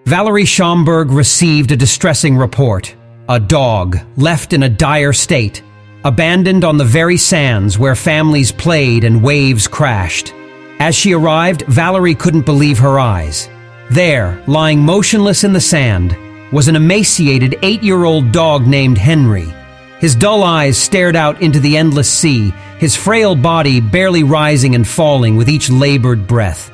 Valerie Schomburg received a distressing report. A dog, left in a dire state, abandoned on the very sands where families played and waves crashed. As she arrived, Valerie couldn't believe her eyes. There, lying motionless in the sand, was an emaciated 8-year-old dog named Henry. His dull eyes stared out into the endless sea, his frail body barely rising and falling with each labored breath.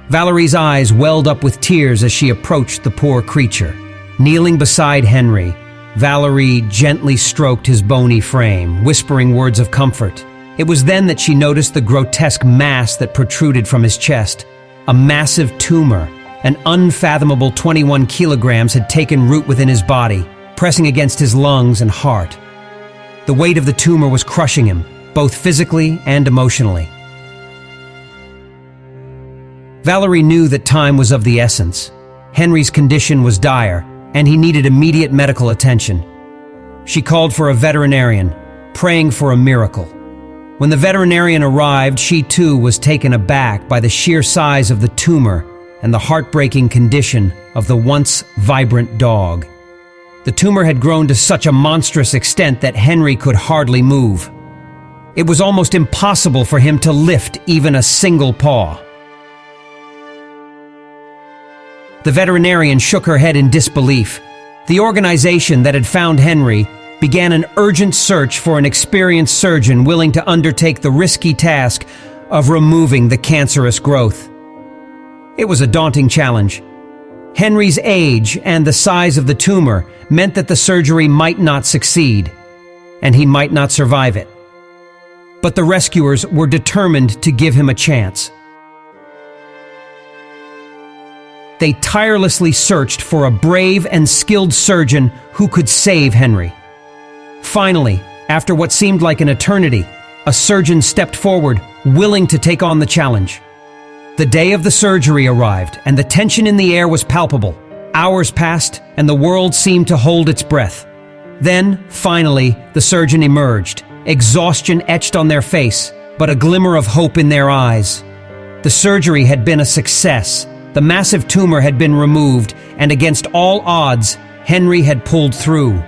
Valerie's eyes welled up with tears as she approached the poor creature. Kneeling beside Henry, Valerie gently stroked his bony frame, whispering words of comfort. It was then that she noticed the grotesque mass that protruded from his chest. A massive tumor, an unfathomable 21 kilograms, had taken root within his body, pressing against his lungs and heart. The weight of the tumor was crushing him, both physically and emotionally. Valerie knew that time was of the essence. Henry's condition was dire, and he needed immediate medical attention. She called for a veterinarian, praying for a miracle. When the veterinarian arrived, she too was taken aback by the sheer size of the tumor and the heartbreaking condition of the once vibrant dog. The tumor had grown to such a monstrous extent that Henry could hardly move. It was almost impossible for him to lift even a single paw. The veterinarian shook her head in disbelief. The organization that had found Henry began an urgent search for an experienced surgeon willing to undertake the risky task of removing the cancerous growth. It was a daunting challenge. Henry's age and the size of the tumor meant that the surgery might not succeed, and he might not survive it. But the rescuers were determined to give him a chance. They tirelessly searched for a brave and skilled surgeon who could save Henry. Finally, after what seemed like an eternity, a surgeon stepped forward, willing to take on the challenge. The day of the surgery arrived, and the tension in the air was palpable. Hours passed, and the world seemed to hold its breath. Then, finally, the surgeon emerged, exhaustion etched on their face, but a glimmer of hope in their eyes. The surgery had been a success. The massive tumor had been removed, and against all odds, Henry had pulled through.